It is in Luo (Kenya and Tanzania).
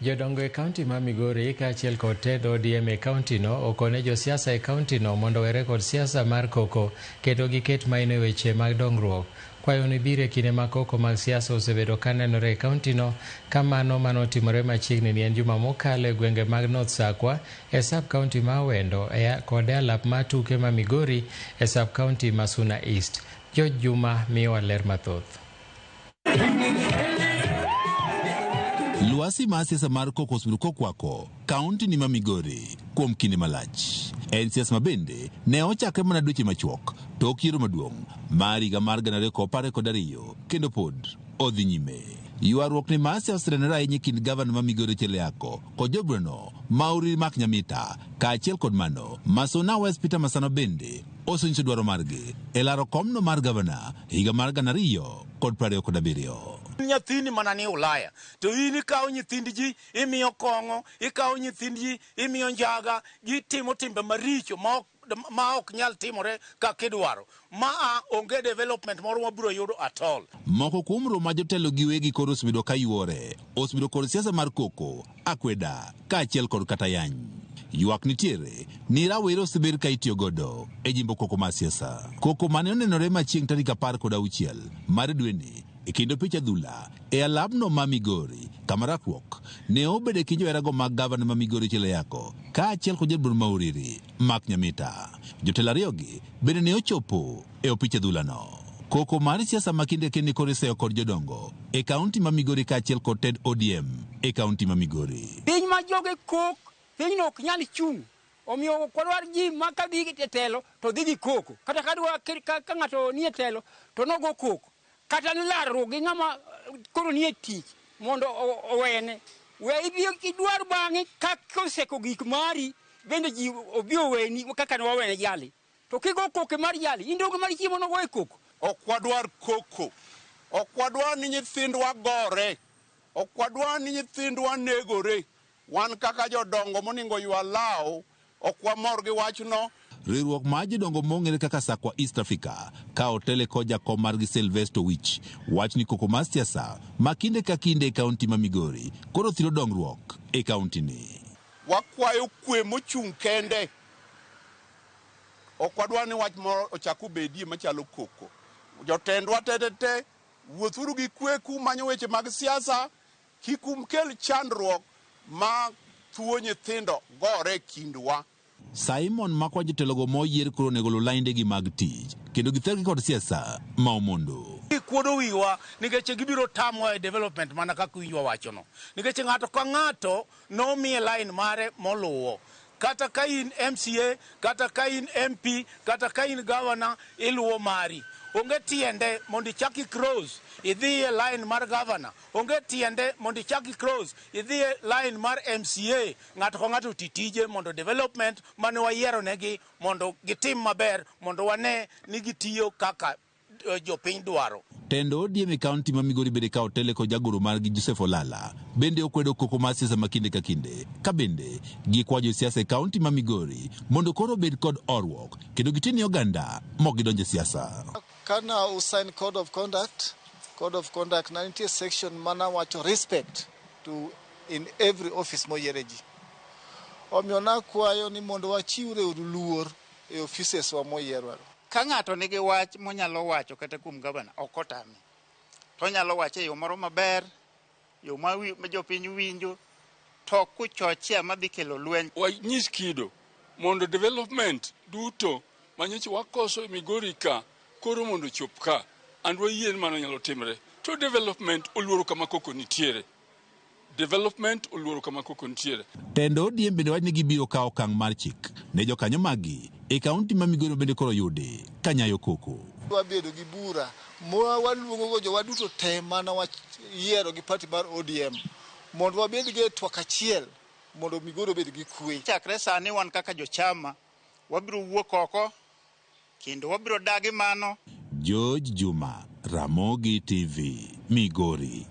Jodongo e kaunti ma Migori kaachiel kod tend ODM e kaunti no okone josiasa e kaunti no mondo were kod siasa mar koko kendo giket maino e weche mag dongruok. Kwayo ni bire kinde ma koko mag siasa osebedo ka nenore e kaunti no, ka mano manotimore machiegni ni en juma mokalo e gwenge mag North Sakwa e sub kaunti ma Wendo kod e alap ma tuke ma Migori e sub kaunti ma Suna East. George Juma miyowa ler mathoth. Luasi ma siasa mar koko osebedo kokwako kaunti ni ma Migori kuom kinde malach. En siasa mabende ne ochakre mana dweche machuok tok yiero maduong' mar higa mar 2012 kendo pod odhi nyime. Ywaruok ni ma siasa osenenore ahinya kind gavana ma Migori Cheleako kod jobrano Mauri Mak Nyamita kaachiel kod mano Masona West Peter Masano bende osenyiso dwaro margi e laro komno mar gavana higa mar 2027. Nyathini mana ni Ulaya to in ikawo nyithindi ji imiyo kong'o, ikawo nyithindi ji imiyo njaga, gitimo timbe maricho ma ok nyal timore kaka idwaro. Onge development moro mabiro yudo at all. Moko kuom roma jotelo giwegi koro osebedo ka yuore, osebedo kod siasa mar koko, akweda, kaachiel kod kata yany. Ywak nitiere ni rawere osebedo ka itiyo godo e jimbo koko mar siasa. Koko mane onenore machieng' tarik 16 mar dweni e kendo picha dhula e alabno ma Migori kama rakruok ne obedo e kinjo erago mag gavana ma Migori Cheleako kaachiel kod jadbur Mauriri Mak Nyamita. Jotelo ariyogi bende ne ochopo e opicha dhulano. Koko mar siasa makinde kende koro iseyo kod jodongo e kaunti ma Migori kaachiel kod tend ODM e kaunti ma Migori. Piny ma joge kok, piny no ok nyal chung'. Omiyo kwadwar ji ma ka dhi e telo to dhi gi koko. Kata ka ng'ato nie telo to nogo koko. Kata nilaro gi ng'ama koro nie tich mondo owene. We ibiro kidwar bang'e kaka oseko gik mari bende ji obiro weni kaka ne wawene jali. To kigo koko mar jali, indogo mar chiemo no goe koko. Ok wadwar koko. Ok wadwar ni nyithindwa gore. Ok wadwar ni nyithindwa negore. Wan kaka jodongo moningo ywa lao, ok wamor gi wachno. Riwruok ma jodongo mong'ere kaka Sakwa East Africa ka otele kod jakom margi Sylvester Wich wach ni koko mar siasa ma kinde ka kinde e kaunti ma Migori koro thiro dongruok e kaunti ni. Wakwayo kwe mochung' kende. Ok wadwar ni wach moro ochako bedie machalo koko. Jotendwa te wuothuru gi kwe kumanyo weche mag siasa, kikum kel chandruok ma thuo nyithindo gore kindwa. Simon makwa jotelogo moyier koro negolo lainde gi mag tich kendo githergi kod siasa ma omondo. Kuodo wiwa nikech gibiro tamo e development mana kaka winjwa wachono. Nikech ng'ato ka ng'ato nomiye line mare moluwo. Kata ka in MCA, kata ka in MP, kata ka in governor, iluwo mari. Onge tiende mondo ichaki cross idhi e line mar governor. Onge tiende mondo ichaki cross idhi e line mar MCA. Ng'ato ka ng'ato titije mondo development mane wayiero negi mondo gitim maber mondo wane ni gitiyo kaka jopiny dwaro. Tendo ODM e kaunti ma Migori bende ka otele ko jagoro margi Joseph Olala bende okwedo koko mar siasa makinde ka kinde ka bende gikwajo siasa e kaunti ma Migori mondo koro bed kod orwok kendo gitini oganda mok gidonje siasa. Kana usign code of conduct 90 section mana wacho respect to in every office moyereji. Omiyo nakwayo ni mondo wachiwre luor e offices wa moyierwa. Ka ng'ato nigi wach monyalo wacho kata kuom gavana ok otame. To nyalo wacho e yo moro maber, yo ma jopiny winjo, to kuchochea madhi kelo lweny. Wanyis kido mondo development duto manyichi wakoso Migori ka koro mondo chop ka and wayien mano nyalo timre. To development oluoro kama koko nitiere. Development oluoro kama koko nitiere. Tendo ODM bende wach ni gibiro kawo okang' mar chik ne jokanyo magi e kaunti ma Migori bende koro yude ka nyayo koko. Wabedo gi bura waluongo go jowa duto te mana wayiero gi party mar ODM mondo wabed gi twak achiel mondo Migori obed gi kwe. Chakre sani wan kaka jochama wabiro wuok oko kendo wabiro dagi mano. George Juma, Ramogi TV, Migori.